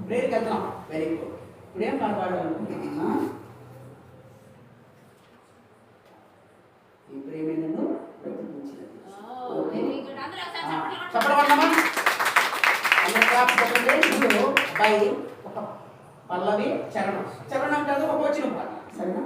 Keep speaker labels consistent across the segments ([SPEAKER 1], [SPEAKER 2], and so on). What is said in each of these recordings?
[SPEAKER 1] ప్రేయర్కి వెళ్తున్నాం. Very good. ఇప్పుడు ఏం పాట పాడాలనుకుంటున్నా? ఈ ప్రేమ నన్ను బ్రతికించినది. చెప్పడమా ఇప్పుడు అబ్బాయి ఒక పల్లవి చరణం చరణం కాదు, ఒక వచ్చిన పాట. సరేనా?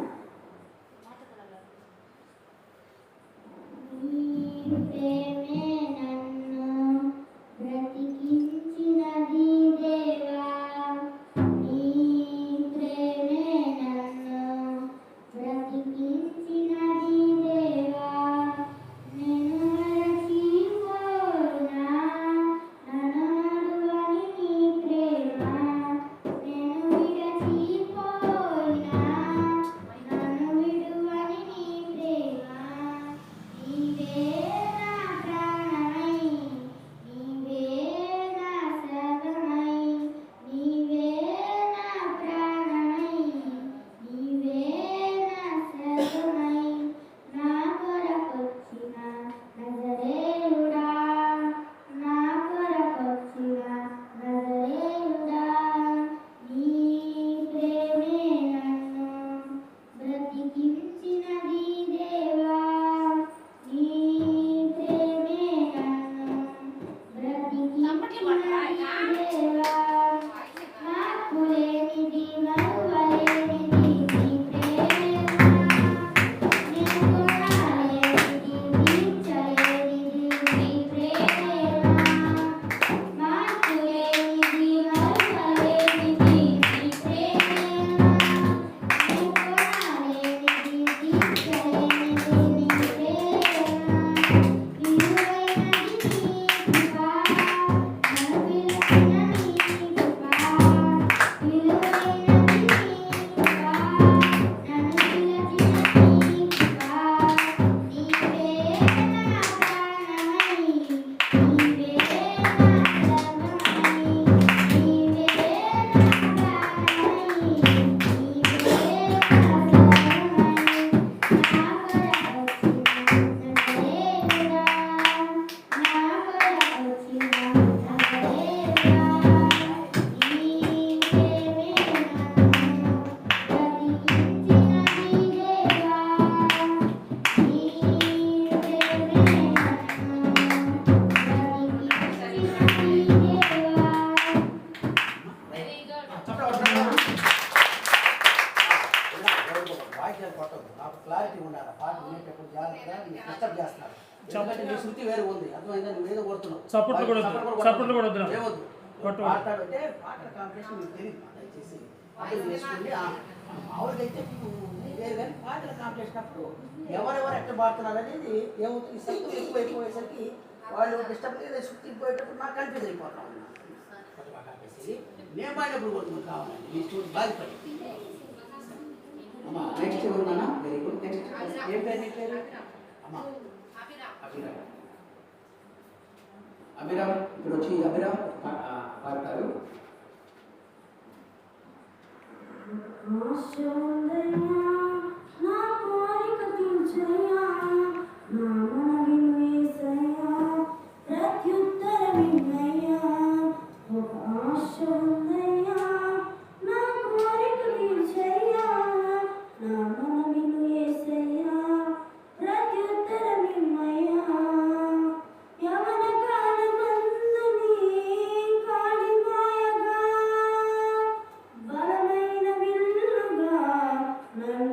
[SPEAKER 1] క్లారిటీ ఉండాలి. పాట వినేటప్పుడు జాగ్రత్తగా డిస్టర్బ్ చేస్తున్నారు. ఎందుకంటే నీ శృతి వేరు ఉంది, అర్థమైందా? నువ్వు ఏదో కొడుతున్నావు. సపోర్ట్లు కూడా ఏమొద్దు. పాటలంటే పాటల కాంపిటీషన్ మీకు తెలియదు. దయచేసి అర్థం చేసుకోండి. మామూలుగా అయితే వేరు కానీ పాటల కాంపిటీషన్ అప్పుడు ఎవరెవరు ఎక్కడ పాడుతున్నారు అనేది ఏమవుతుంది? శబ్దం ఎక్కువ అయిపోయేసరికి వాళ్ళు డిస్టర్బ్ శృతి పోయేటప్పుడు నాకు కన్ఫ్యూజ్ అయిపోతాం. నేను పాడినప్పుడు కొడుతుంది కావాలండి మీ స్టూడెంట్ బాధపడి. అమ్మా నెక్స్ట్ ఎవరున్నానా? Very good. నెక్స్ట్ ఏం పేరు నీ పేరు? అమ్మా అభిరామ్. అభిరామ్ ఇప్పుడు వచ్చి అభిరామ్ పాడతారు.
[SPEAKER 2] No.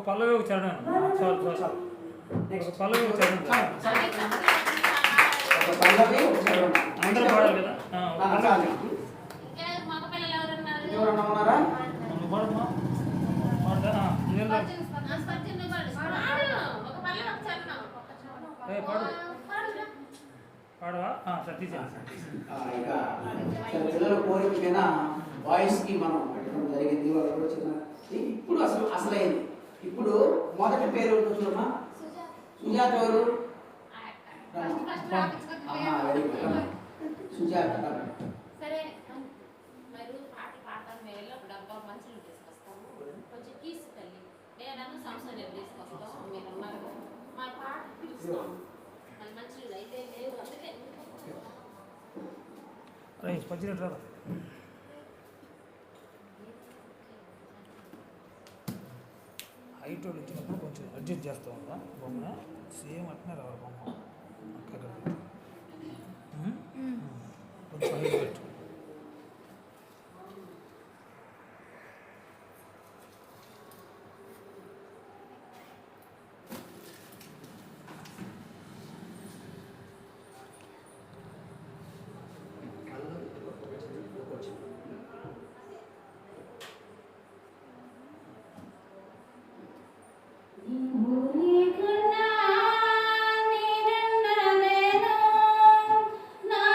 [SPEAKER 2] పల్లవి ఒక చరణం. చాలు చాలు. ఒక పల్లవి ఒక చరణం.
[SPEAKER 1] ఒక పల్లవి ఒక చరణం.
[SPEAKER 2] అందరూ పాడాలి కదా.
[SPEAKER 1] ఎవరన్నా ఉన్నారా?
[SPEAKER 2] పాడమ్మా. పాడదా? పాడు. పాడవా? సరే తీసేయండి.
[SPEAKER 1] ఇక పిల్లల కోరికైన వాయిస్కి మనం పెట్టడం జరిగింది. వాళ్ళు కూడా చిన్న ఇప్పుడు అసలైంది. ఇప్పుడు మొదటి పేరు చూడమ్మా. సుజాత ఎవరు? Very good. సుజాత
[SPEAKER 3] సరే మరి పాట పాడతాను. మేము డబ్బా మంచులు తీసుకొస్తాము. కొంచెం కీసు తల్లి నేను సంవత్సరం తీసుకొస్తాం. మీరు ఉన్నారు మా పాట పిలుస్తాం. మళ్ళీ మంచులు అయితే లేవు. అందుకే
[SPEAKER 2] పచ్చినట్టు హైట్ వచ్చినప్పుడు కొంచెం అడ్జస్ట్ చేస్తూ ఉందా బొమ్మ. సేమ్ అట్నే రావాలి బొమ్మ. అక్కడ కొంచెం హైట్ పెట్టు.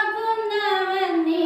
[SPEAKER 3] నాకున్నవన్నీ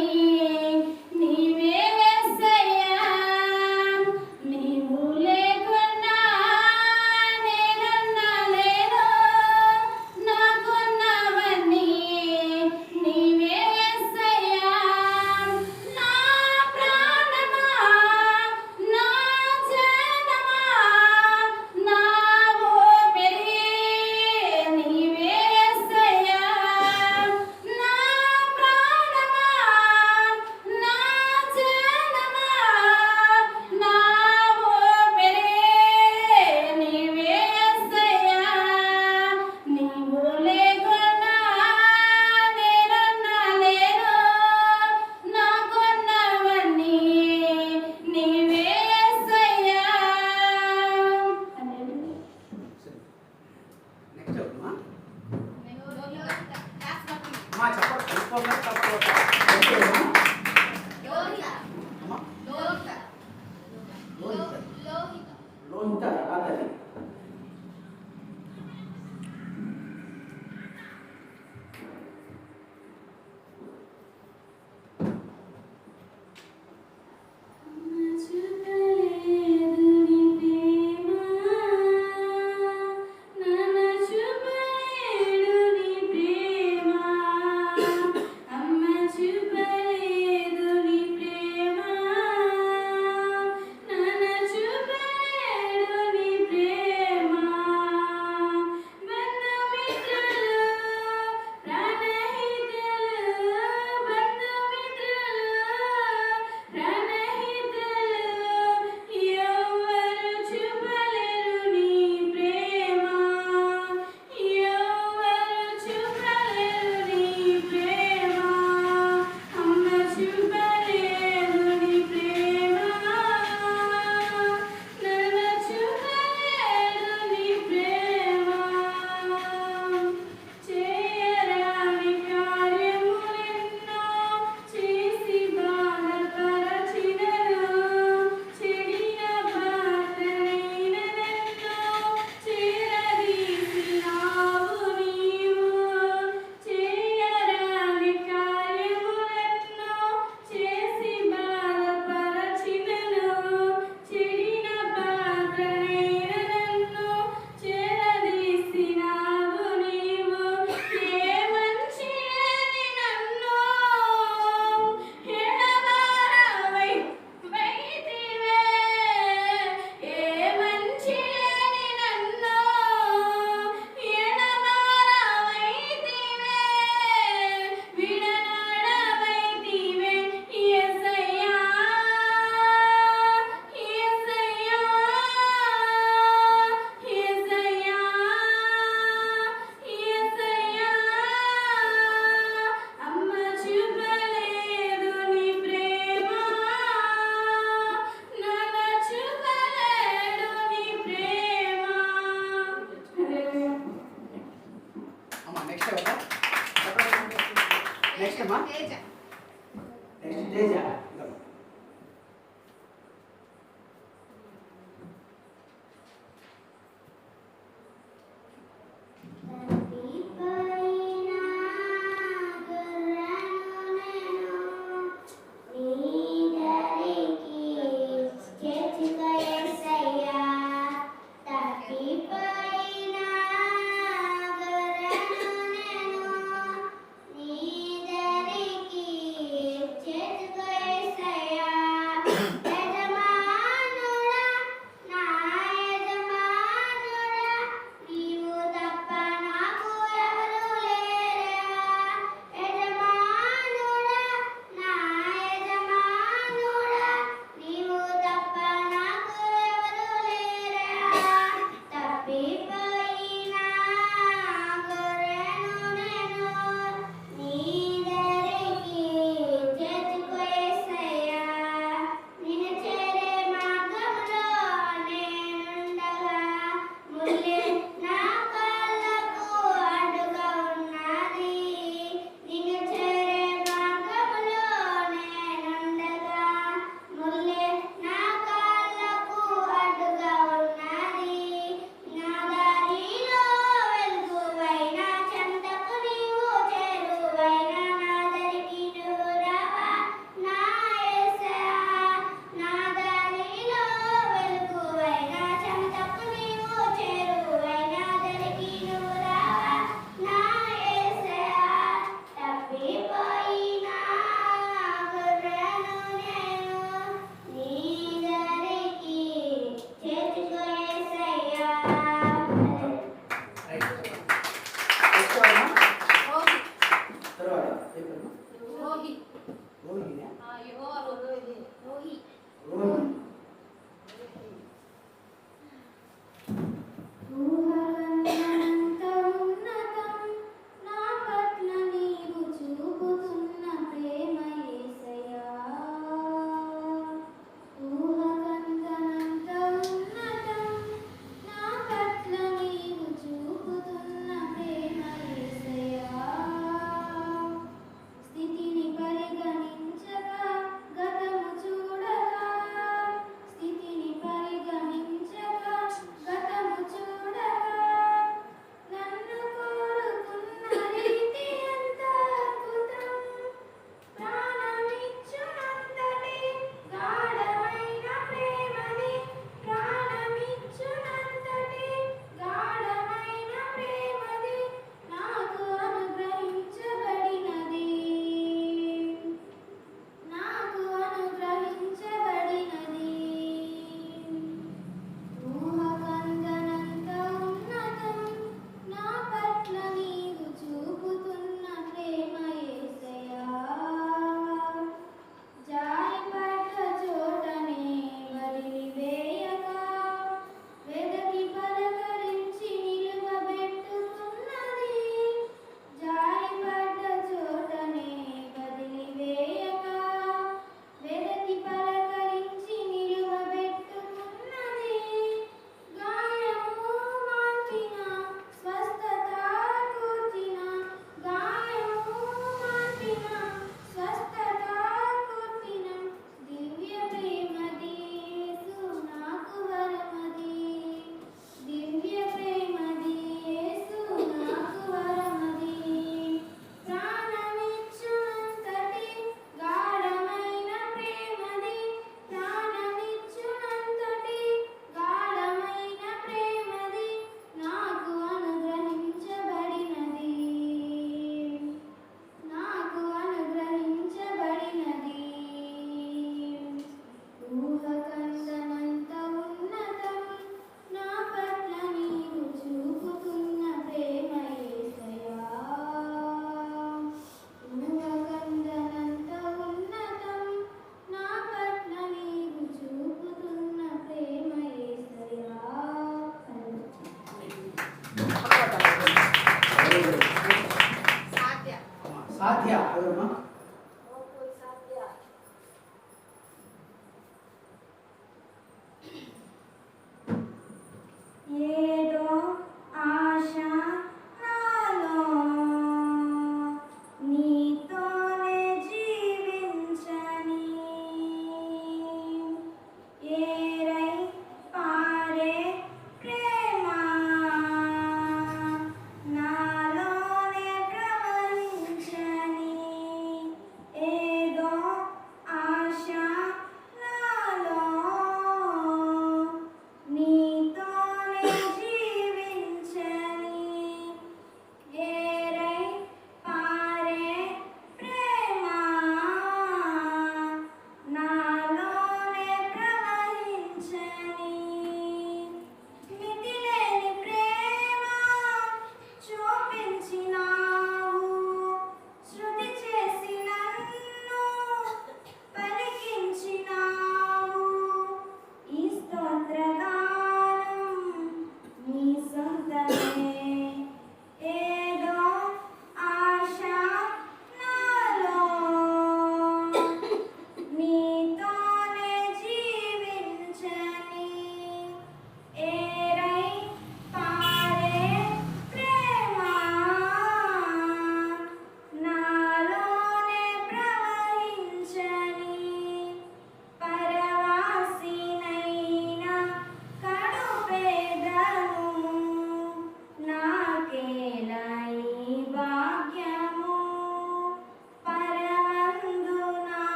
[SPEAKER 1] పేరమ్మా
[SPEAKER 3] తేజ.
[SPEAKER 1] నెక్స్ట్ తేజ.
[SPEAKER 4] చేతుకో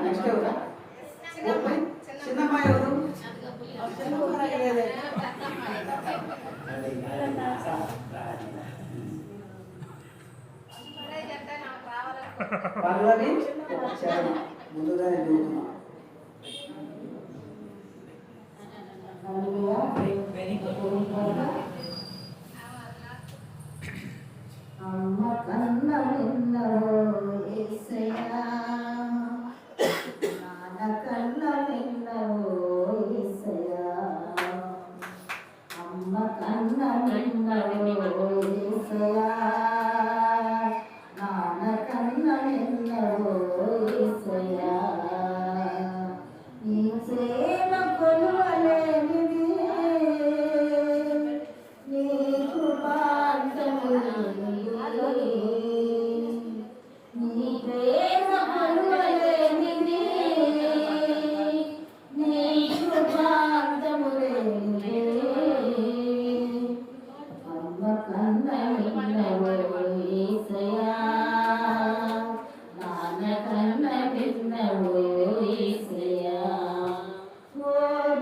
[SPEAKER 1] నెక్స్ట్ ఎవరు? చిన్నమ్మాయి ఎవరు? చిన్నమ్మాయి లేదే. పర్వని ముందుగానే దిగుతున్నా.
[SPEAKER 4] అమ్మ కన్న విన్నవో యేసయ్యా, నాన్న కన్న విన్నవో యేసయ్యా, అమ్మ కన్న విన్నవో యేసయ్యా, నాన్న కన్న విన్నవో యేసయ్యా, నీ ప్రేమ కొలువలేనిది, నీ కృపాంతములేనిది, నీ ప్రేమ కొలువలేనిది, నీ కృపాంతములేనిది, అమ్మ కన్న విన్నవో యేసయ్యా, నాన్న కన్న విన్నవో యేసయ్యా, ఓ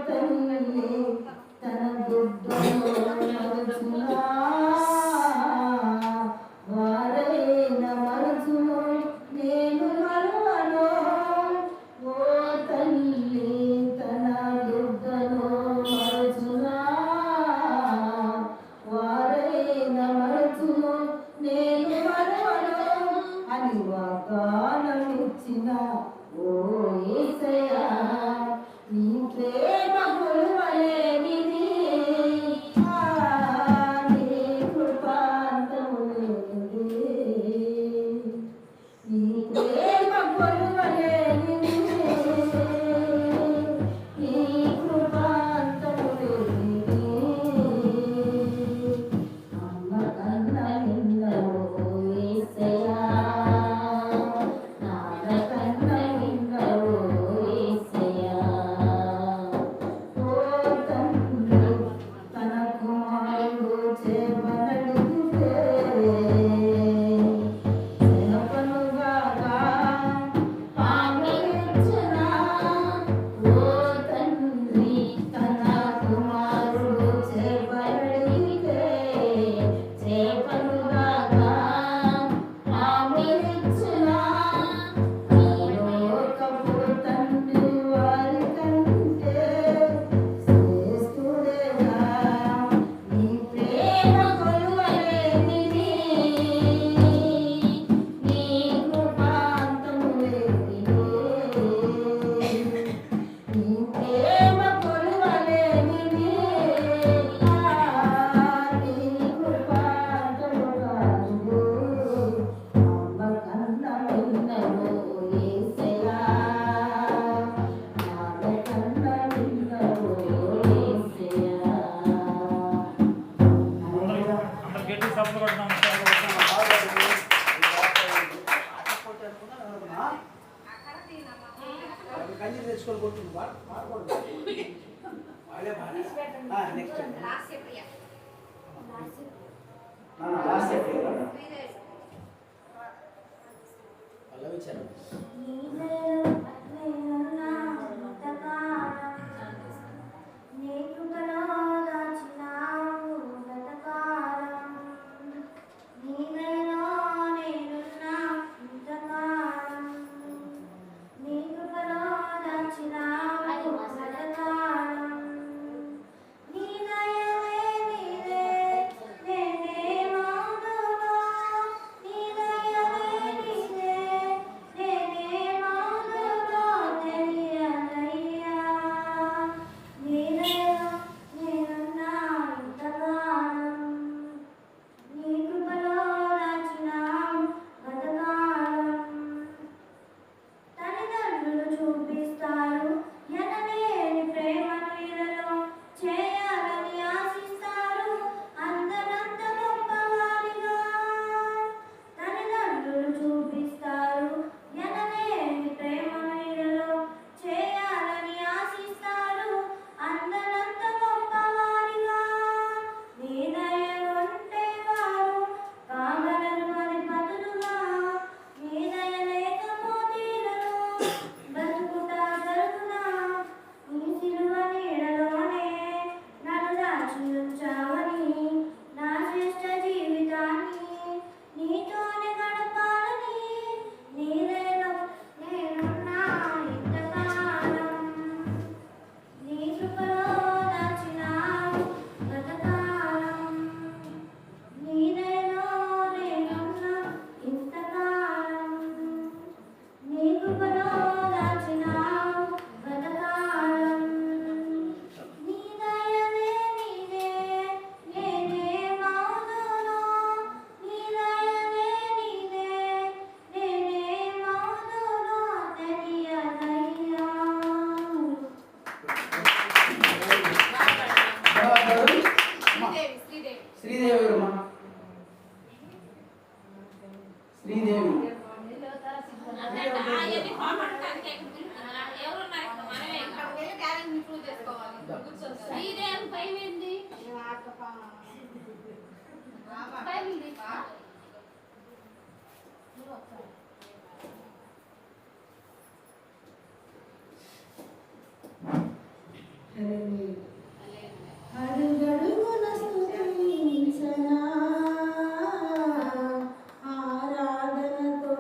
[SPEAKER 4] తల్లి తన బిడ్డను మరచునా, వారైన మరచును నేను మరువను, ఓ తల్లి తన బిడ్డను మరచునా, వారైన మరచును నేను మరువను అని వాగ్దానమిచ్చిన ఓ యేసయ్యా, నీ ప్రేమ కొలువలేనిది, నీ కృపాంతములేనిది, నీ ప్రేమ కొలువలేనిది, నీ కృపాంతములేనిది, అమ్మ కన్న విన్నవో యేసయ్యా, నాన్న కన్న విన్నవో యేసయ్యా, ఓ తండ్రి తన కుమారుడు చేపనడిగితే జనపనుగాగా ఆమెచ్చునా, ఓ తండ్రి తన కుమారుడు చేపనడిగితే చేపనుగాగా ఆమెచ్చునా, ఈ లోకపు తండ్రి వారి కంటే శ్రేష్ఠుడేనా, నీ ప్రేమ కొలువలేనిది, నీ కృపాంతములేనిది, నీ ప్రేమ కొలువలేనిది, నీ కృపాంతములేనిది, అమ్మ కన్న విన్నవో యేసయ్యా, నాన్న కన్న విన్నవో యేసయ్యా.
[SPEAKER 2] అందరు గట్టి సపోర్ట్ కొట్టినాం.
[SPEAKER 1] కన్నీ తెచ్చుకొని కొట్టింది పాడకూడదు. వాళ్ళే బాగా నెక్స్ట్ లాస్ట్ పల్లవించారు.
[SPEAKER 4] నీ దయవే నీవే నేనే మానవా
[SPEAKER 3] బైబిల్ తీస్తా. నువ్వు ఒకసారి.
[SPEAKER 4] అడుగడుగున స్తుతించనా, ఆరాధనతో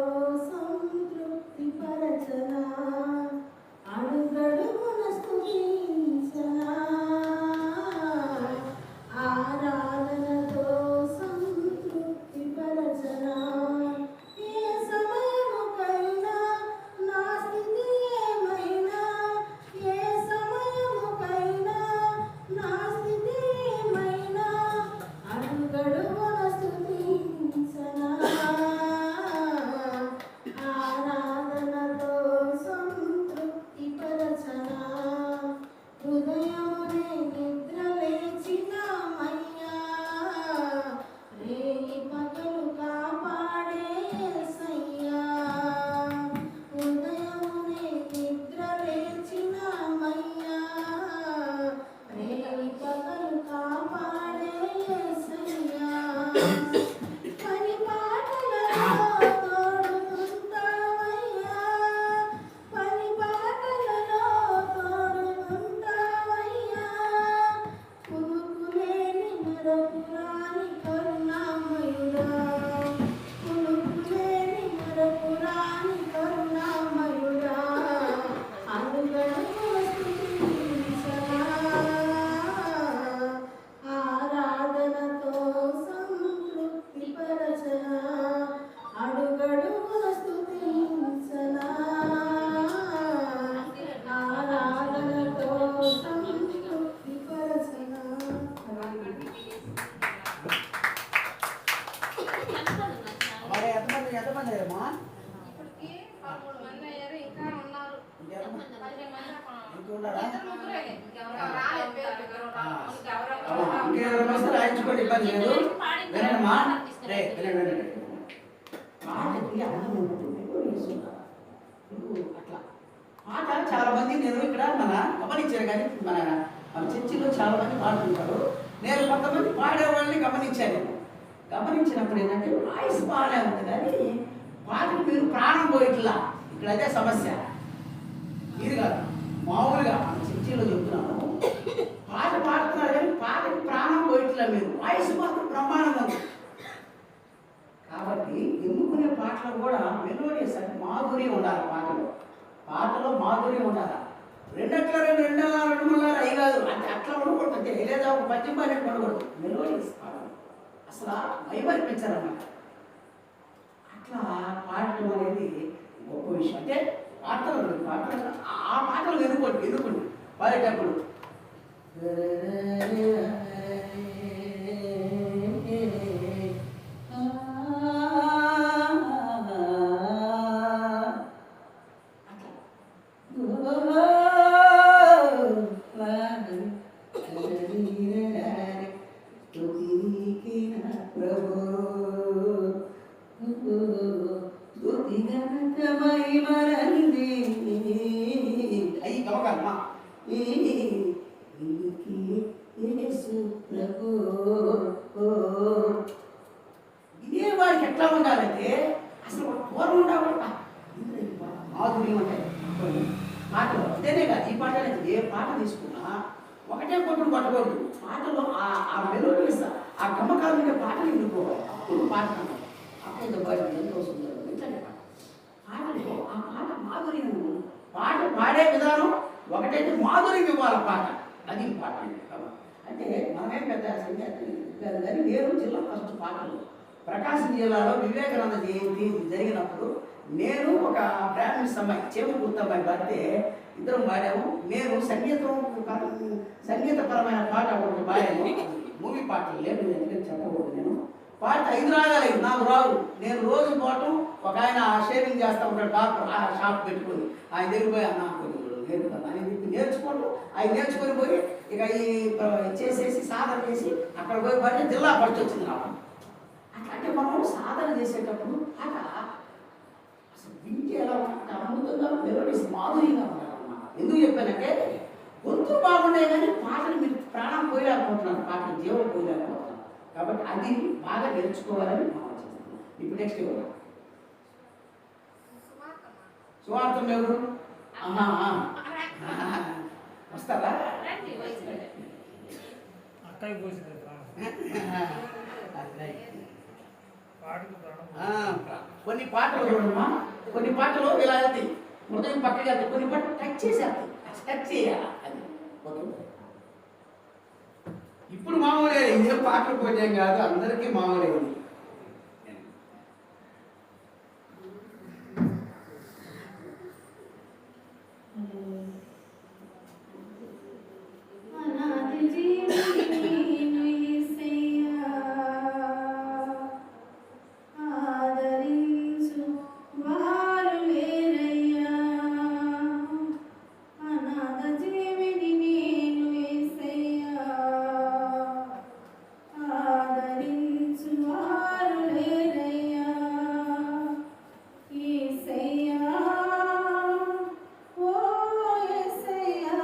[SPEAKER 4] సంతృప్తి పరచనా. అడుగడుగున స్తుతించనా, ఆరాధనతో సంతృప్తి పరచనా. ఏ సమయముకైనా నా స్థితి ఏమైనా, ఏ సమయముకైనా నా స్థితి ఏమైనా, అడుగడుగున స్తుతించనా, ఆరాధనతో సంతృప్తి పరచనా. హృదయమునే నిద్ర లేచినామయ్యా, రేయి పగలు కాపాడే యేసయ్యా. హృదయమునే నిద్ర లేచినామయ్యా, రేయి పగలు కాపాడే యేసయ్యా. పని పాటలలో తోడుకుంటావయ్యా, పని పాటలలో తోడుకుంటావయ్యా. కునుకులేని మరపురాని కరుణామయుడా, కునుకులేని మరపురాని కరుణామయుడా. అడుగడుగున స్తుతించనా, ఆరాధనతో సంతృప్తి పరచనా. అడుగడుగున స్తుతించనా, ఆరాధనతో సంతృప్తి పరచనా.
[SPEAKER 1] మరి ఎంతమంది అయ్యారమ్మా?
[SPEAKER 5] ఇప్పటికి 13 మంది అయ్యారు, ఇంకా ఉన్నారు.
[SPEAKER 1] ఇంకెంతమంది?
[SPEAKER 5] 15 మంది
[SPEAKER 1] ఇంకున్నారా?
[SPEAKER 5] ఇద్దరు ముగ్గురే. ఇంకెవరు రాలేదు, పేర్లు ఎవరు రాలేదు. ఇంకెవరు
[SPEAKER 1] అమ్మా, ఇంకెవరు వస్తే రాయించుకోండి, ఇబ్బంది లేదు. వినండమ్మా. వినండి. పాటకి అర్థం ఉంటుంది. అట్లా పాట చాలా మంది నేను ఇక్కడ గమనించాను, కానీ మన చర్చిలో చాలా మంది పాడుతుంటారు. నేను కొంతమంది పాడేవాళ్ళని గమనించాను. గమనించినప్పుడు ఏంటంటే వాయిస్ బాగానే ఉంది, కానీ పాటకు మీరు ప్రాణం పోయిట్లా. ఇక్కడ అదే సమస్య. ఇది కాదు, మామూలుగా మన చర్చిలో చెప్తున్నాను, పాట పాడుతున్నారు కానీ పాటకు ప్రాణం పోయిట్లా. మీరు వాయిస్ మాత్రం బ్రహ్మాండంగా ఉంది. కాబట్టి ఎన్నుకునే పాటలు కూడా మెలోడియస్ అంటే మాధుర్యం ఉండాలి. పాటలో మాధుర్యం ఉండాలి. రెండట్ల రెండు మూడు అయి కాదు, అంటే అట్లా ఉండకూడదు. అంటే లేదా ఒక పద్యం పాడినట్టు ఉండకూడదు. మెలోడియస్ పాటలు అసలు మైమరిపించారన్నమాట. అట్లా పాడటం అనేది గొప్ప విషయం. అంటే పాటలు ఆ పాటలు ఎన్నుకోండి పాడేటప్పుడు. అయ్యి గమకమ్మా ఇదే వాడికి ఎట్లా ఉండాలంటే అసలు పూర్వం ఉండాలి. మాధుర్యం అంటే పాటలు అంతేనే కాదు, ఈ పాట ఏ పాట తీసుకున్నా ఒకటే కొట్టుడు కొట్టకూడదు. పాటలో ఆ మెలోడీస్ ఆ గమ్మకాలు ఉండే పాటలు ఎన్నుకోవాలి. అప్పుడు పాట అప్పుడు పాట ఎంతో సుందరం. ఇట్లాంటి పాటలో ఆ పాట మాధుర్యం, పాట పాడే విధానం ఒకటైతే మాధుర్యం ఇవ్వాలి పాట. అది ఇంపార్టెంట్. అంటే మనమే పెద్ద సంఖ్యాతి కాదు, కానీ నేను జిల్లా ఫస్ట్ పాటలు ప్రకాశం జిల్లాలో వివేకానంద జయంతి జరిగినప్పుడు నేను ఒక బ్రాహ్మణ్ అమ్మాయి చేమకుర్తి అమ్మాయి పాడితే ఇద్దరం పాడాము. నేను సంగీతపరమైన పాట ఒకటి పాడాను. మూవీ పాటలు లేదు, ఎందుకంటే చెప్పకూడదు. నేను పాడితే 5 రాగాలేదు, నాకు రావు. నేను రోజు పోవటం, ఒక ఆయన షేవింగ్ చేస్తూ ఉంటాడు డాక్టర్, ఆ షాప్ పెట్టుకొని ఆయన దగ్గర పోయి నాకు నేర్పుతాను అని చెప్పి నేర్చుకోవడం. ఆయన నేర్చుకొని పోయి ఇక ఈ చేసేసి సాధన చేసి అక్కడ పోయి పడితే జిల్లా ఫస్ట్ వచ్చింది నాకు. అట్లాంటి మనం సాధన చేసేటప్పుడు అలా అసలు వింటే ఎలా ఉంటే అద్భుతంగా మెలోడీస్ మాధుర్యంగా ఉండాలన్నమాట. ఎందుకు చెప్పానంటే గొంతు బాగుండే కానీ పాటలు మీరు ప్రాణం పోయలేకపోతున్నారు, పాటలు జీవం పోయలేకపోతున్నారు. కాబట్టి అది బాగా నేర్చుకోవాలని మనం ఆలోచిస్తున్నాం. ఇప్పుడు నెక్స్ట్ ఎవరు? సువార్తం ఎవరు? వస్తారా?
[SPEAKER 3] రండి, వచ్చి
[SPEAKER 2] అక్కడికి పోసింది పాటకు
[SPEAKER 1] కొన్ని పాటలు చూడమ్మా, కొన్ని పాటలు ఇలా వెళ్తాయి, హృదయం పక్కగా వెళ్తాయి, కొన్ని పాటలు టచ్ చేసేస్తాయి, టచ్ చేయాలి అది. ఓకే, ఇప్పుడు మామూలే, ఇదే పాటలు పోయాం కాదు, అందరికీ మామూలే ఇది.
[SPEAKER 4] అనాది జీవిని యేసయ్యా ఆదరించు వారు లేరయ్యా. అనాథ జీవిని నేను యేసయ్యా ఆదరించు వారు లేరయ్యా. యేసయ్యా ఓ యేసయ్యా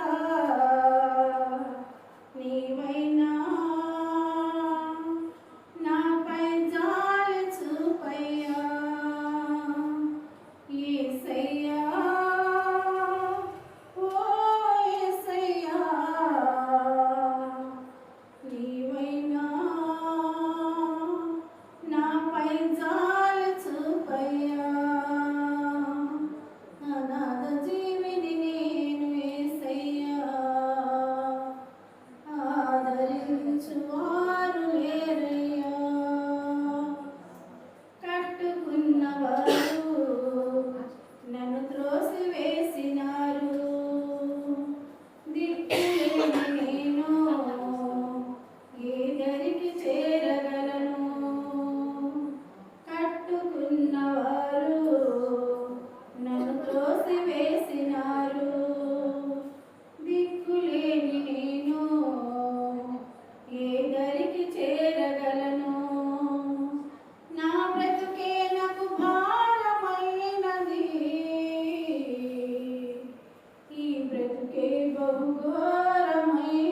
[SPEAKER 4] నీవైనా నాపై జాలి చూపయ్యా. యేసయ్యా ఓ యేసయ్యా నీవైనా నాపై జాలి చూపయ్యా. అనాథ జీవిని నేను యేసయ్యా ఆదరించు వారు లేరయ్యా. కట్టుకున్నవారు నన్ను త్రోసి వేసినారు, దిక్కులేని నేను ఏ దరికి చేరగలను. కట్టుకున్నవారు నన్ను త్రోసి వేసినారు, దిక్కులేని నేను ఏ దరికి చేరగలను. నా బ్రతుకే నాకు భారమైనది, ఈ బ్రతుకే బహుఘోరమైనది.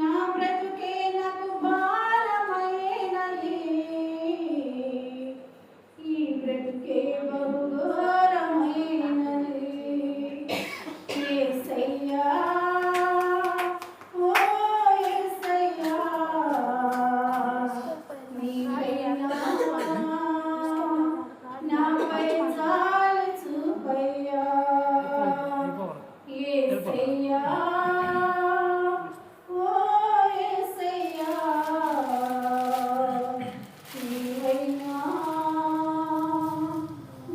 [SPEAKER 4] నా బ్రతుకే నాకు భారమైనది, ఈ బ్రతుకే బహుఘోరమైనది. యేసయ్యా ఓ యేసయ్యా నీవైనా నాపై జాలి చూపయ్యా. యేసయ్యా ఓ యేసయ్యా నీవైనా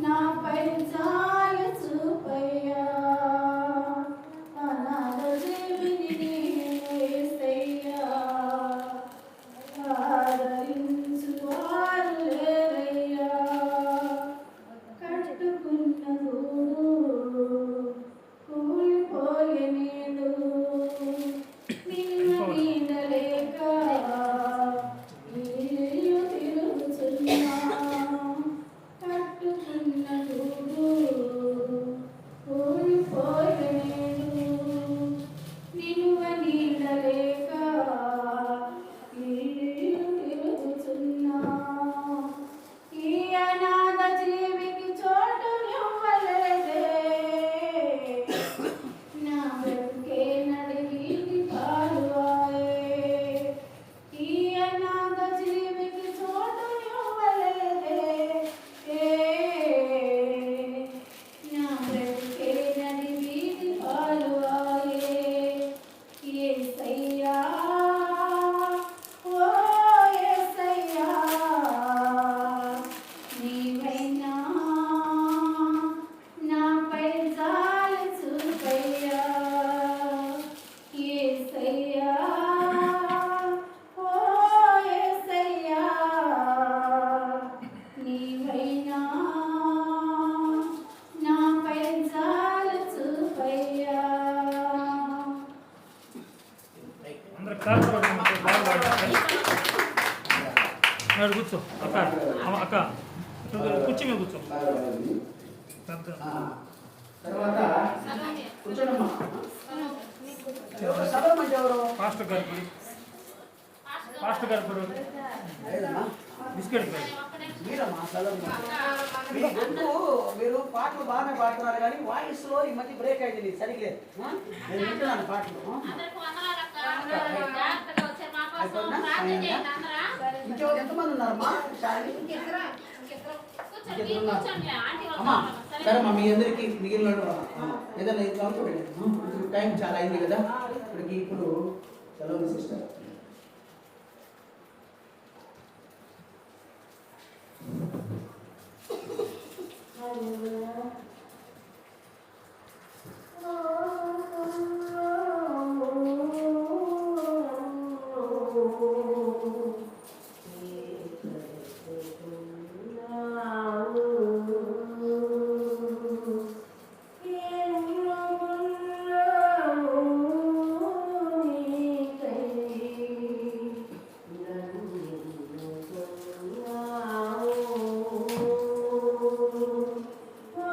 [SPEAKER 4] నాపై జాలి చూపయ్యా. అనాథ జీవిని నేను యేసయ్యా ఆదరించు వారు లేరయ్యా. కట్టుకున్న గూడు కూలిపోయనేదు, నిన్ను నీడలేక ఇల్లు తిరుగుతున్నా. కట్టుకున్న గూడు కూలిపోయనేదు, నిలువ నీడలేక ఇల్లు తిరుగుతున్నా. ఈ అనాథ జీవికి చోటు ఇవ్వలేదే, నా బ్రతుకే నడివీధి పాడువాయే. ఈ అనాథ జీవికి చోటు ఇవ్వలేదే, నా బ్రతుకే నడివీధి పాడువాయే. యేసయ్యా ఓ యేసయ్యా నీవైనా నాపై జాలి చూపయ్యా. యేసయ్యా ఓ యేసయ్యా నీవైనా నాపై జాలి చూపయ్యా.
[SPEAKER 2] అందరు కాలు బాగా కూర్చో అక్క, అక్క కుర్చీ మీద కూర్చో.
[SPEAKER 1] తర్వాత
[SPEAKER 3] సలామే.
[SPEAKER 1] కూర్చోడమ్మా.
[SPEAKER 3] సలామే.
[SPEAKER 1] సభ అంటే ఎవరు?
[SPEAKER 2] పాస్టర్ గారికి
[SPEAKER 3] పాస్టర్
[SPEAKER 2] ఫాస్ట్ కలుపురు
[SPEAKER 1] లేదమ్మా
[SPEAKER 2] బిస్కెట్
[SPEAKER 1] మీరమ్మా అసలు మీ గొంతు మీరు పాటలు బాగానే పాడుతున్నారు కానీ వాయిస్లో ఈ మధ్య బ్రేక్ అయింది నీకు సరిగ్గా నేను వింటున్నాను పాటలు
[SPEAKER 3] అందరికి వందనాలక్క. జాగ్రత్తగా వచ్చారు మా కోసం ప్రార్థన చేయండి అందరా.
[SPEAKER 1] ఇంకెవరు ఎంతమంది ఉన్నారమ్మా శాలిని?
[SPEAKER 5] ఇంకెక్కరా?
[SPEAKER 3] కూర్చోండి, మీరు కూర్చోండి. ఆంటీ
[SPEAKER 1] అమ్మా
[SPEAKER 3] వస్తారు.
[SPEAKER 1] సరే మా మీ అందరికి మిగిలిన ఏదైనా ఇది టైం చాలా అయింది కదా ఇప్పుడు సెలవు సిస్టర్
[SPEAKER 4] Oh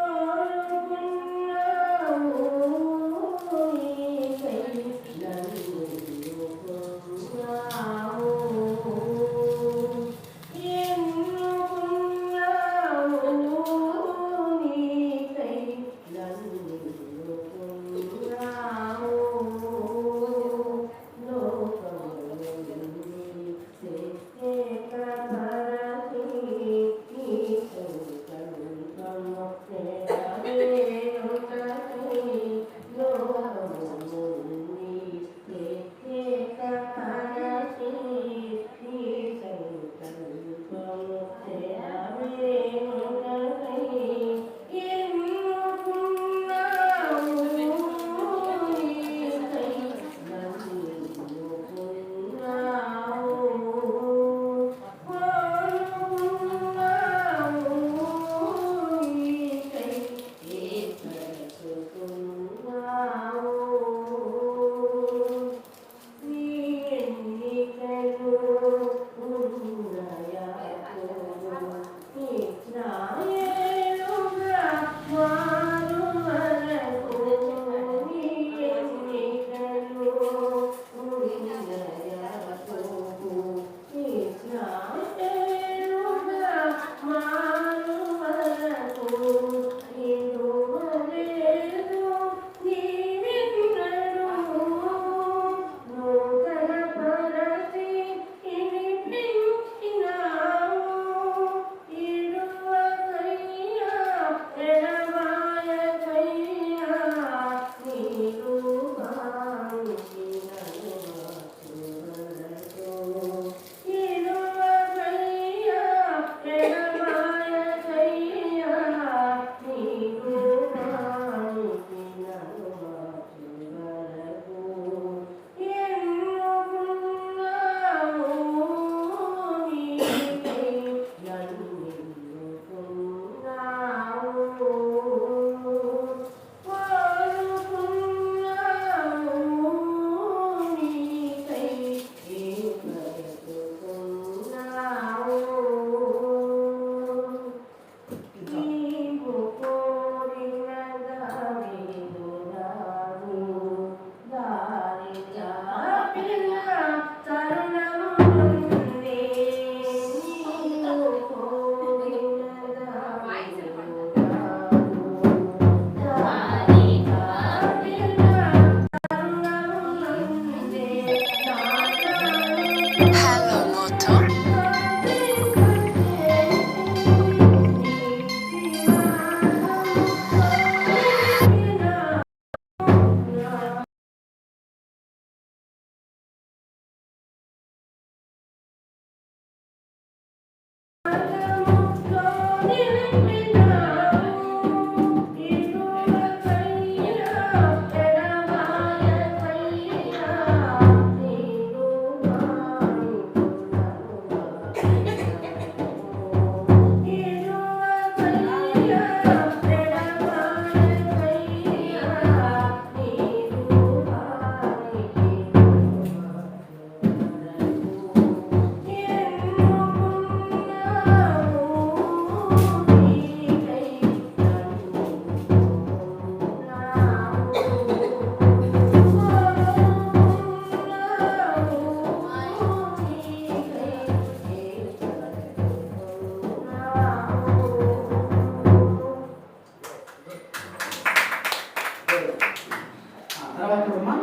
[SPEAKER 1] తర్వాత అమ్మా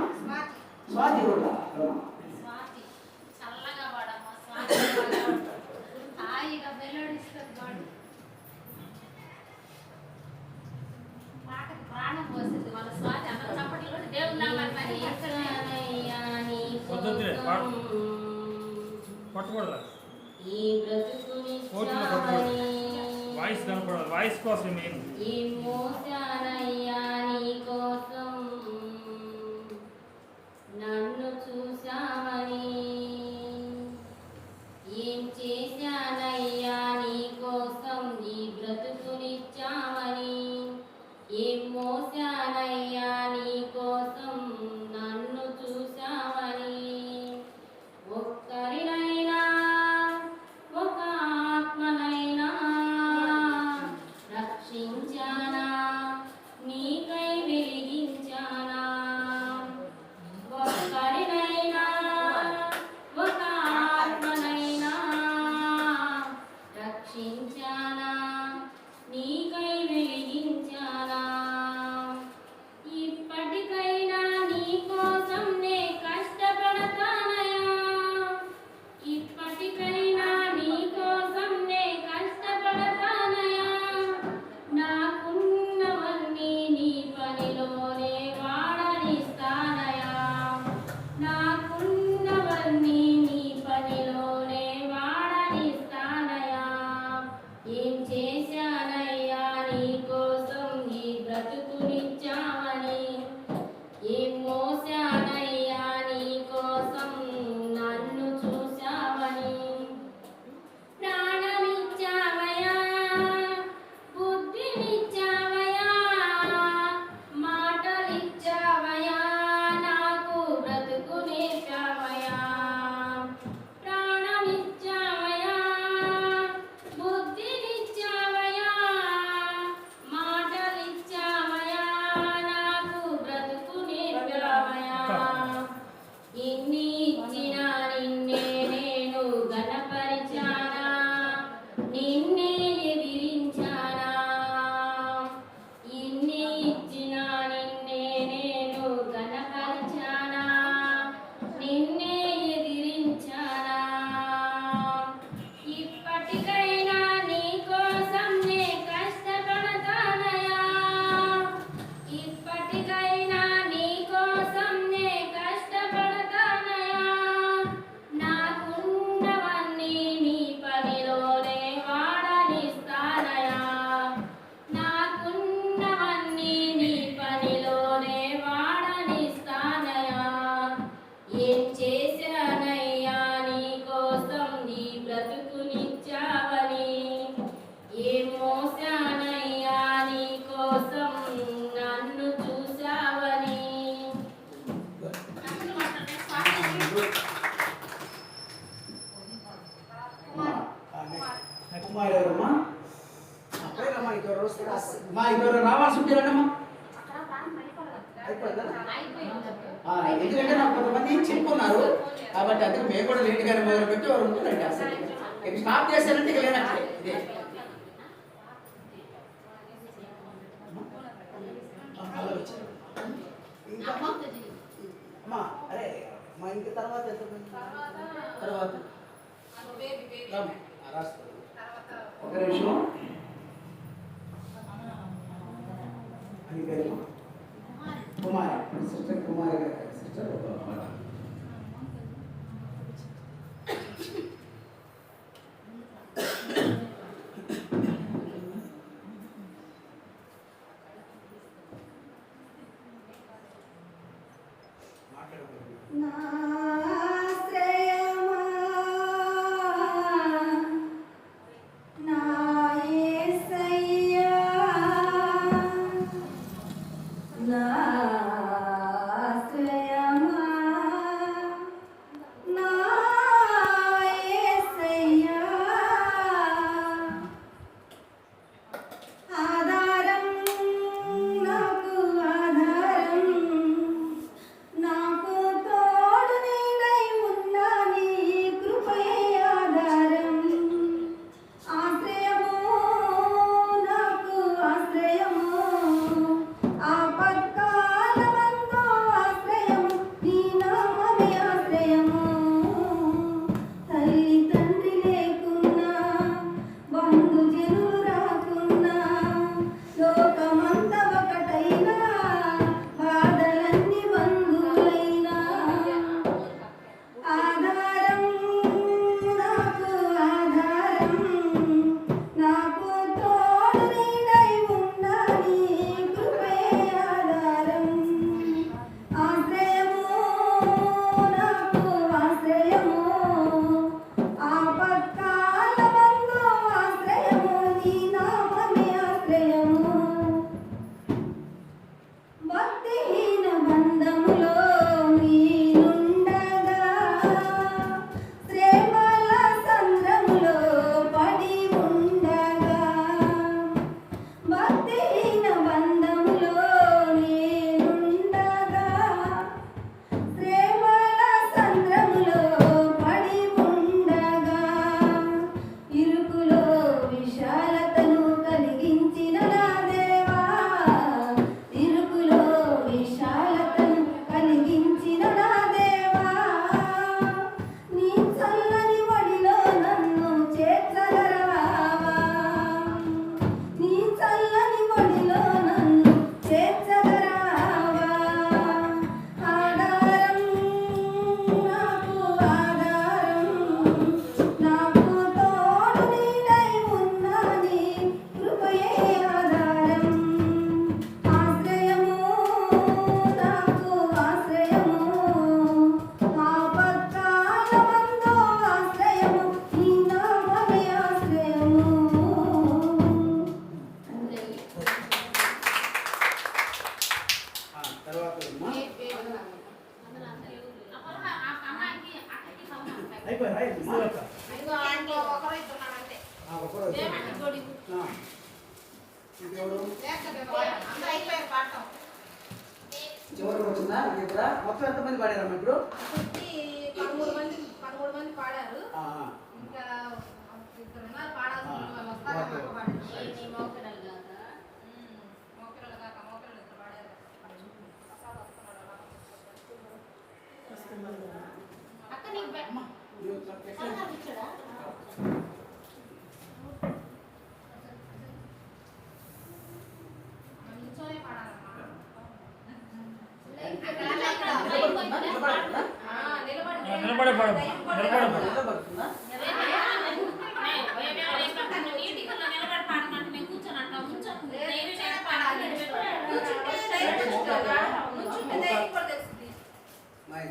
[SPEAKER 1] స్వాతి కూడా
[SPEAKER 3] స్వాతి చల్లగా వాడమ్మా స్వాతి హాయిగా వెల్లడిస్తుంది వాడు పాటకు ప్రాణం పోసింది వాళ్ళ స్వాతి అందరూ చప్పట్లు కూడా దేవుడు నామాన్ని మరి
[SPEAKER 2] వద్దులే పట్టుకోడదా
[SPEAKER 3] ఈ బ్రతుకుని
[SPEAKER 2] వాయిస్ కనపడాలి వాయిస్ కోసం మెయిన్
[SPEAKER 3] ఈ మోసానయ్యా నీ కోసం నన్ను చూసామని ఏం చేశానయ్యా నీ కోసం ఈ బ్రతుకునిచ్చామని ఏం మోసానయ్యా నీ కోసం నన్ను చూసామని ఒక్కరినైనా ఒక ఆత్మనైనా రక్షించానా నీకై వెలిగించానా ఒక్కరినైనా ఒక ఆత్మనైనా రక్షించానా నీకై వెలిగించానా ఇప్పటికైనా నీ కోసం నే కష్టపడతానయా ఇప్పటికైనా నీ కోసం నే కష్టపడతానయా నాకున్నవన్నీ నీ పనిలోనే వాడనిస్తానయా నాకున్నవన్నీ నీ పనిలోనే వాడనిస్తానయా ఏం చేశానయ్యా నీ కోసం ఈ బ్రతుకునిచ్చామని ఏం మోసానయ్యా నీ కోసం నన్ను చూసావని ప్రాణమిచ్చావయ్యా బుద్ధినిచ్చావయ్యా మాటలిచ్చావయ్యా నాకు బ్రతుకు నేర్చావయ్యా ప్రాణమిచ్చావయ్యా బుద్ధినిచ్చావయ్యా మాటలిచ్చావయ్యా నాకు బ్రతుకు నేర్చావయ్యా ఇన్ని ఇచ్చినా నిన్నే నేను గణపరిచానా నిన్నే ఎదిరించానా ఇన్ని ఇచ్చినా నిన్నే నేను గణపరిచానా నిన్నే ఎదిరించానా ఇప్పటికైనా నీ కోసం నే కష్టపడతానయా ఇప్పటికైనా నీ కోసం నే కష్టపడతానయా నాకున్నవన్నీ నీ పనిలోనే వాడనిస్తానయా నాకున్నవన్నీ నీ పనిలోనే వాడనిస్తానయా ఏం చేశానయ్యా నీ కోసం నీ బ్రతుకునిచ్చావని ఏం మోసానయ్యా నీ కోసం నన్ను చూసావని
[SPEAKER 1] కుమార్ ఎవరమ్మా పేరమ్మా ఇద్దరు వస్తే మా ఇద్దరు రావాల్సి ఉంటారమ్మా అయిపోయిందా ఎందుకంటే నాకు కొంతమంది చెప్పుకున్నారు కాబట్టి అందుకే మేము కూడా లేట్గానే మొదలు పెట్టి వారు ఉంటున్నారండి అసలు ఇక స్టాప్ చేశారంటే ఇక లేనట్లే ఇదే అలా వచ్చారు ఇంకా అమ్మా అరే మా ఇంటి తర్వాత ఎంత తర్వాత రాస్తారు ఒక నిమిషం అని పేరు కుమార్ సిస్టర్ కుమార్ గారు సిస్టర్
[SPEAKER 4] నాశ్రయమా నా యేసయ్యా నాశ్రయమా నా యేసయ్యా ఆధారం నాకు ఆధారం నాకు తోడు నీడై ఉన్న నీ కృపయే ఆధారం ఆశ్రయము నాకు ఆశ్రయము ఆపత్కాలమున
[SPEAKER 1] తర్వాత అమ్మా
[SPEAKER 3] అందులో అంతా ఎవరు లేరు. అప్పుడు ఆ అమ్మాయికి అక్కడికి సంబంధం
[SPEAKER 1] అయిపోయి రాయమ్మా
[SPEAKER 5] ఇదిగో ఆయనకు ఒకరు ఇద్దరు ఉన్నారంటే.
[SPEAKER 1] ఒకరు
[SPEAKER 3] ఏమంటే గొడుగు
[SPEAKER 1] ఇంకెవరు
[SPEAKER 5] అందరూ అయిపోయారు పాడటం.
[SPEAKER 1] చివరికి వచ్చిందా ఇక్కడ మొత్తం ఎంతమంది పాడారమ్మా ఇప్పుడు
[SPEAKER 5] అప్పటికి 13 మంది పాడారు. ఇంకా ఇద్దరు ఉన్నారు పాడాల్సిన వాళ్ళు వస్తారని మాకు పాడారు.
[SPEAKER 3] ఈ మోకరాలు కాదా
[SPEAKER 5] మోకిరలు కాక మోకిరలు ఇద్దరు పాడారు. ప్రసాద్ వస్తున్నాడు.
[SPEAKER 3] అక్క నీకు పలహారం ఇచ్చాడా
[SPEAKER 5] నిల్చోనే పాడాలమ్మా.
[SPEAKER 2] నిలబడే పాడు.
[SPEAKER 1] నిలబడుతుందా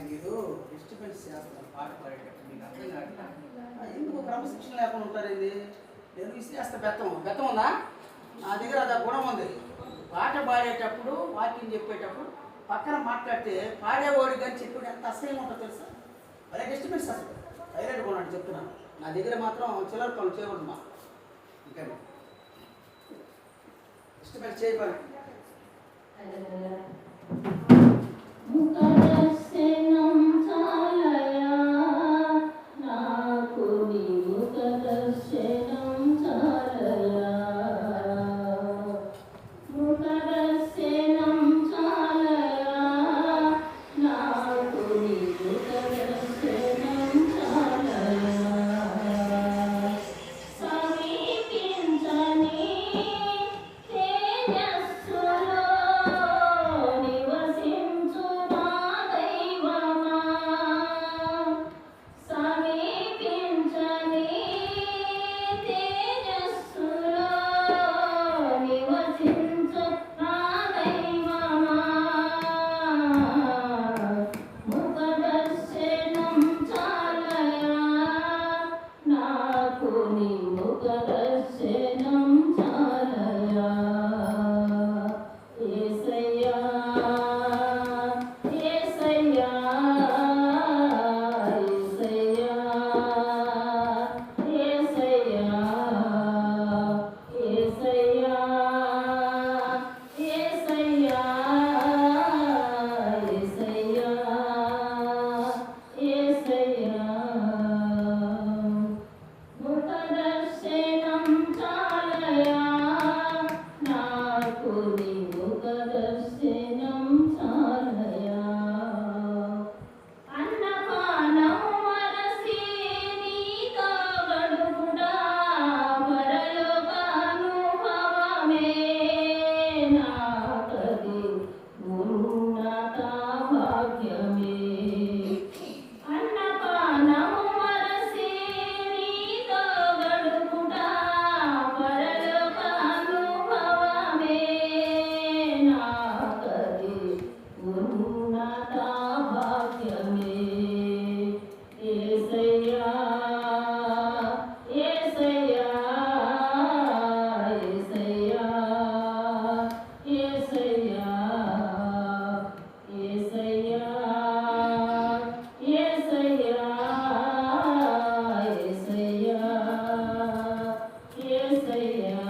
[SPEAKER 1] మీరు డిస్టర్బెన్స్ చేస్తున్నారు పాట పాడేటప్పుడు మీకు అర్థం కావట్లేదు ఎందుకు క్రమశిక్షణ లేకుండా ఉంటారు ఇది నేను విసిరేస్తా బెత్తం ఉందా నా దగ్గర అది గుణం ఉంది పాట పాడేటప్పుడు వాకింగ్ చెప్పేటప్పుడు పక్కన మాట్లాడితే పాడేవాడు కానీ చెప్పేది ఎంత అసహ్యం ఉంటుందో తెలుసా అదే డిస్టర్బెన్స్ అసలు సైలెంట్గా ఉన్నాడు చెప్తున్నాను నా దగ్గర మాత్రం చిల్లర పనులు చేయకూడదు మా ఇంకా డిస్టర్బెన్స్ చేయకూడదు
[SPEAKER 4] ముఖదర్శనం చాలయా నాకు నీ ముఖదర్శనం చాలయా ముఖదర్శనం చాలయా నాకు నీ ముఖదర్శనం చాలయా సమీపించని తేజస్సులో నివసించు నా దైవమా సమీపించని తేజస్సులో నివసించు నా దైవమా ముఖదర్శనం చాలయా నాకు నీ ముఖదర్శనం చాలయా యేసయ్యా యేసయ్యా యేసయ్యా యేసయ్యా యేసయ్యా యేసయ్యా యేసయ్యా ముఖదర్శనం చాలయా నాకు నీ ముఖదర్శనం చాలయా అన్నపానము వరసి నీతో గడుపుడా పరలోక అనుభవమే నాకది ఉన్నత భాగ్యమే అన్నపానము వరసి నీతో గడుపుడా పరలోక అనుభవమే నాకది ఉన్నత భాగ్యమే యేసయ్యా యేసయ్యా యేసయ్యా యేసయ్యా యేసయ్యా యేసయ్యా యేసయ్యా యేసయ్యా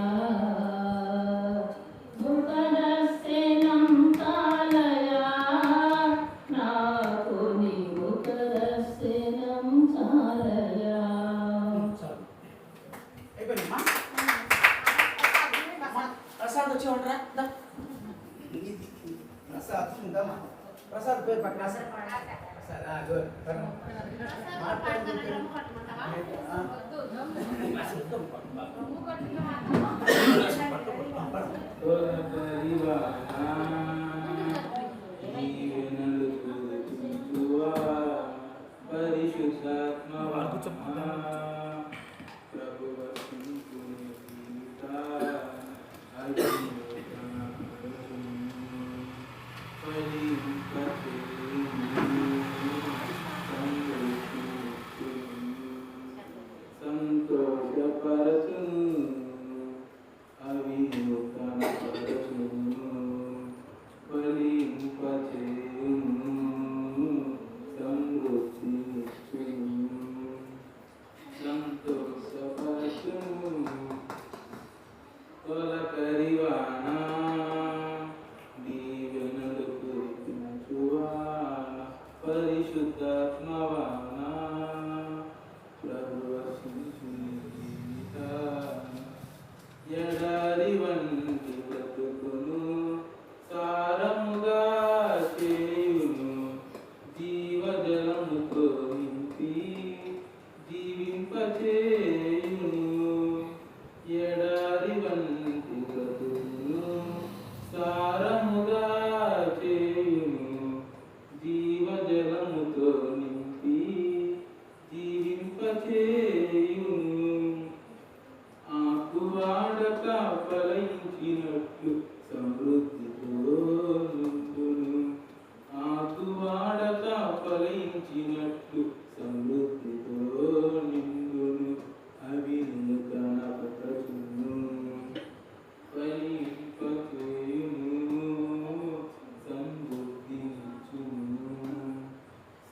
[SPEAKER 4] ముఖదర్శనం చాలయా నాకు నీ ముఖదర్శనం చాలయా
[SPEAKER 1] చాలు అయిపోయిందమ్మా ప్రసాద్ వచ్చేవాడరా ప్రసాద్ ఉందమ్మా ప్రసాద్ పేరు పక్కన ప్రసాద్ గుడ్
[SPEAKER 6] సంతోషపరచు అవిముఖపరచు బలింపచేయుము పరిశుద్ధాత్మవానా ప్రభువసించుని జీవితాన ఎడారి వంటి బ్రతుకును సారముగా చేయును జీవజలముతో నింపి జీవింపచేయును ఎడారి వంటి బ్రతుకును సారముగా చేయును జీవజలముతో నింపి జీవింపచేయును ఆకువాడక ఫలించినట్లు సమృద్ధితో నింపును ఆకువాడక ఫలించినట్లు సమృద్ధితో నిండును అవి కనపరచును ఫలింపచేయును సమృద్ధించును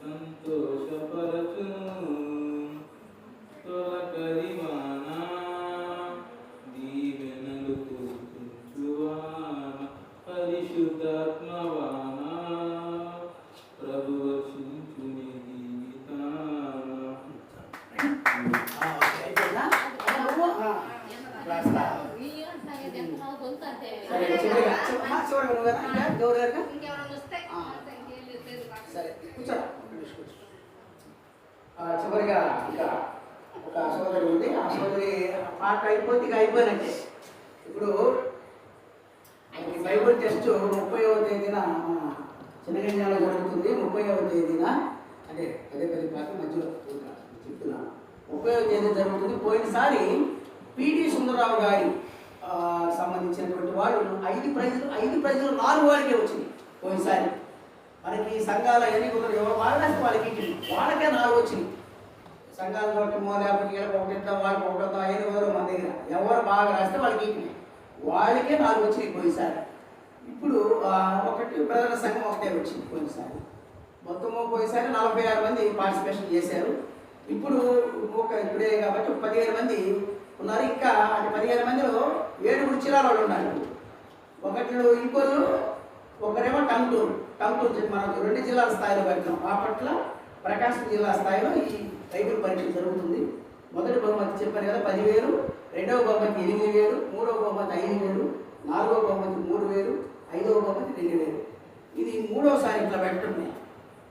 [SPEAKER 6] సంతోషపరచును తొలకరివానా దీవెనలు కురిపించువాన పరిశుద్ధాత్మవానా ప్రభువసించుని జీవితాన
[SPEAKER 1] అయిపోయిందా? నువ్వు రాస్తా. సరే చివరిగా చివరిగా నువ్వు కదా ఇంకా దేవుడు గారుగా
[SPEAKER 5] ఇంకెవరైనా వస్తే
[SPEAKER 1] ఆ.
[SPEAKER 5] ఇంకేం లేదు.
[SPEAKER 1] సరే కూర్చోరా చివరిగా ఇంకా ఒక సోదరి ఉంది. ఆ సోదరి పాట అయిపోతే ఇక అయిపోయినట్టే. ఇప్పుడు ఈ బైబిల్ టెస్ట్ 30వ తేదీన చిన్నగంజాలో జరుగుతుంది. 30వ తేదీన అంటే పదే పాట మధ్యలో చెప్తున్నాను. 30వ తేదీ జరుగుతుంది. పోయినసారి పిటి సుందరరావు గారి సంబంధించినటువంటి వాళ్ళు 5 ప్రైజులు 4 వాళ్ళకే వచ్చింది. పోయినసారి మనకి సంఘాల ఎన్నికలు ఎవరు వాళ్ళ వాళ్ళకే 4 వచ్చింది. సంఘాల చూడటమో లేకపోతే ఒకటిద్దాం వాళ్ళకి ఒకటో 5 మన దగ్గర ఎవరు బాగా రాస్తే వాళ్ళకి వాళ్ళకే 4 వచ్చినాయి పోయినసారి. ఇప్పుడు ఒకటి ప్రధాన సంఘం ఒకటే వచ్చింది పోయినసారి. మొత్తము పోయినసారి 46 మంది పార్టిసిపేషన్ చేశారు. ఇప్పుడు ఇప్పుడే కాబట్టి 15 మంది ఉన్నారు. ఇంకా అంటే 15 మందిలో 7 జిల్లాల వాళ్ళు ఉన్నారు. ఒకళ్ళు ఇంకోళ్ళు ఒకరేమో టంగుటూరు మనకు 2 జిల్లాల స్థాయిలో పెట్టినాం. బాపట్ల ప్రకాశం జిల్లా స్థాయిలో ఈ బైబిల్ పరీక్ష జరుగుతుంది. మొదటి బహుమతి చెప్పాను కదా 10,000, రెండవ బహుమతి 8,000, మూడవ బహుమతి 5,000, నాలుగవ బహుమతి 3,000, ఐదవ బహుమతి 2,000. ఇది 3వసారి ఇట్లా పెట్టడం.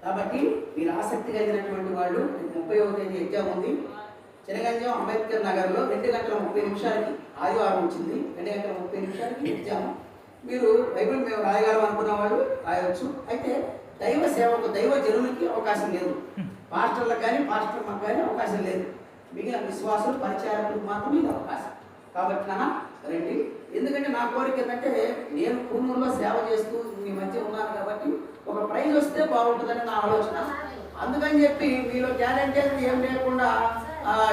[SPEAKER 1] కాబట్టి మీరు ఆసక్తి కలిగినటువంటి వాళ్ళు 30వ తేదీ ఎగ్జామ్ ఉంది. చినగంజం అంబేద్కర్ నగర్లో 2:30 ఆదివారం వచ్చింది. 2:30 ఎగ్జామ్. మీరు బైబిల్ మేము రాయగలం అనుకున్న వాళ్ళు రాయవచ్చు. అయితే దైవ సేవకు దైవ జనులకి అవకాశం లేదు. పాస్టర్లకు కానీ పాస్టర్లకు కానీ అవకాశం లేదు. మిగిలిన విశ్వాసులు పరిచారకులకు మాత్రమే ఇది అవకాశం. కాబట్టి నాన్న రండి. ఎందుకంటే నా కోరిక ఏంటంటే నేను కుటుంబంలో సేవ చేస్తూ మీ మధ్య ఉన్నాను కాబట్టి ఒక ప్రైజ్ వస్తే బాగుంటుందని నా ఆలోచన. అందుకని చెప్పి మీలో టాలెంట్ ఏం లేకుండా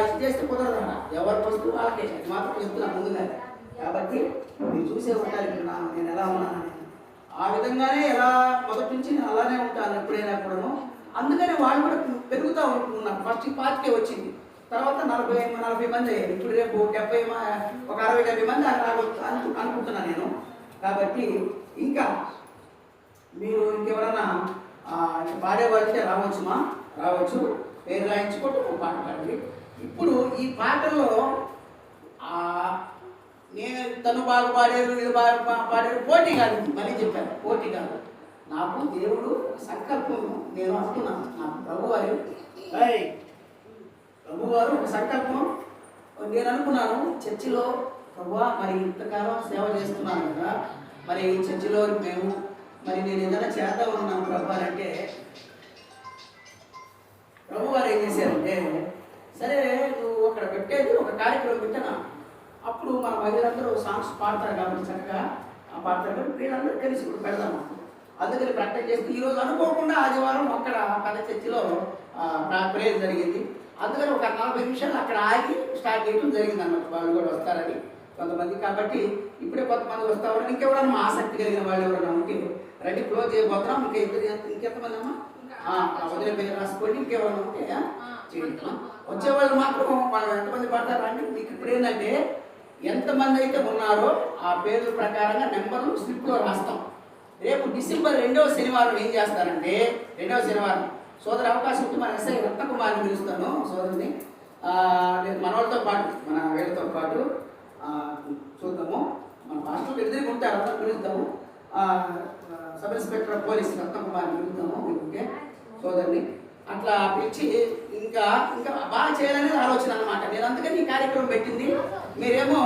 [SPEAKER 1] ఇది చేస్తే కుదరదన్న. ఎవరికి వస్తూ వాళ్ళకే అది మాత్రం చెప్తున్నా ముందుగానే. కాబట్టి మీరు చూసే ఉంటారు నేను ఎలా ఉన్నానని. ఆ విధంగానే ఎలా మొదటి నుంచి నేను అలానే ఉంటాను ఎప్పుడైనా కూడాను. అందుకని వాళ్ళు కూడా పెరుగుతూ ఉంటున్నాను. ఫస్ట్ 5కే వచ్చింది, తర్వాత 40 మంది అయ్యారు. ఇప్పుడు రేపు 70 ఒక 60-70 మంది రావచ్చు అనుకుంటున్నాను నేను. కాబట్టి ఇంకా మీరు ఇంకెవరన్నా పాడేవాళ్ళే రావచ్చు. పేరు రాయించుకుంటూ పాట పాడండి. ఇప్పుడు ఈ పాటల్లో నేను తను బాగా పాడారు ఇది బాగా పాడారు పోటీ కాదు. మళ్ళీ చెప్పాను పోటీ కాదు. నాకు దేవుడు సంకల్పం నేను అనుకున్నాను. నాకు ప్రభువారు ఒక సంకల్పం నేను అనుకున్నాను. చర్చిలో ప్రభువా మరి ఇంతకాలం సేవ చేస్తున్నాను కదా, మరి ఈ చర్చిలో నేను ఏదైనా చేద్దాం అనుకున్నాను ప్రభు అంటే ప్రభు వారు ఏం చేశారంటే సరే నువ్వు అక్కడ పెట్టేది ఒక కార్యక్రమం పెట్టాను. అప్పుడు మన మహిళలందరూ సాంగ్స్ పాడతారు కాబట్టి చక్కగా పాడతారు కాబట్టి వీళ్ళందరూ కలిసి ఇప్పుడు పెడదాము. అందుకని ప్రకటన చేస్తూ ఈరోజు అనుకోకుండా ఆదివారం అక్కడ పెద్ద చర్చిలో ప్రేయర్ జరిగింది. అందుకని ఒక 40 నిమిషాలు అక్కడ ఆగి స్టార్ట్ చేయడం జరిగింది అన్నమాట. వాళ్ళు కూడా వస్తారని కొంతమంది. కాబట్టి ఇప్పుడే కొంతమంది వస్తారని ఇంకెవరన్నా ఆసక్తి కలిగిన వాళ్ళు ఎవరైనా ఉంటే రండి. క్లోజ్ చేయబోతున్నాం. ఇంకెంతమంది అమ్మా వదిలే పేరు రాసుకోండి. ఇంకెవరైనా ఉంటే వచ్చేవాళ్ళు మాత్రం వాళ్ళు ఎంతమంది పడతారు అంటే మీకు ఇప్పుడు ఏంటంటే ఎంతమంది అయితే ఉన్నారో ఆ పేర్ల ప్రకారంగా నెంబర్లు స్లిప్లో రాస్తాం. రేపు డిసెంబర్ 2వ శనివారం ఏం చేస్తారంటే 2వ శనివారం సోదరు అవకాశం ఉంటే మన ఎస్ఐ రత్నకుమార్ని పిలుస్తాను సోదరుని. నేను మన వాళ్ళతో పాటు మన వీళ్ళతో పాటు చూద్దాము. మన పాస్టర్ ఎదురుగా ఉంటారు, అందరూ పిలుస్తాము. సబ్ ఇన్స్పెక్టర్ ఆఫ్ పోలీస్ రత్నకుమార్ని పిలుస్తాము. ఓకే సోదరుని అట్లా పిలిచి ఇంకా ఇంకా బాగా చేయాలనేది ఆలోచన అనమాట. నేను అందుకని ఈ కార్యక్రమం పెట్టింది. మీరేమో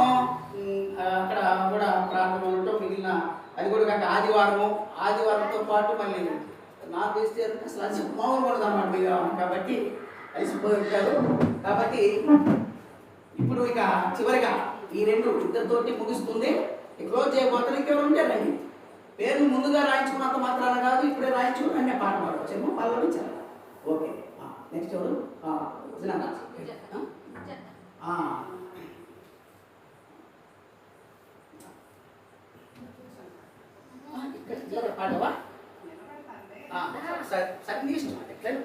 [SPEAKER 1] అక్కడ కూడా ప్రార్థన ఉండటం మిగిలిన అది కూడా కాక ఆదివారంతో పాటు మళ్ళీ నాకు వేస్తే అసలు అది మామూలు ఉండదు అన్నమాట మీరు. కాబట్టి అలసిపోయి ఉంటారు. కాబట్టి ఇప్పుడు ఇక చివరిగా ఈ ఇద్దరితోటి ముగిస్తుంది. క్లోజ్ చేయబోతారు. ఇంకెవరు ఉంటే రండి. పేరు ముందుగా రాయించుకున్నంత మాత్రాన కాదు, ఇప్పుడే రాయించుకుని అన్నీ పాట పాడవచ్చేమో పల్లవించాలి. ఓకే నెక్స్ట్ ఎవరు? ఇక్కడ పాడవా? సరే సరే నీ ఇష్టం. ఎట్లయినా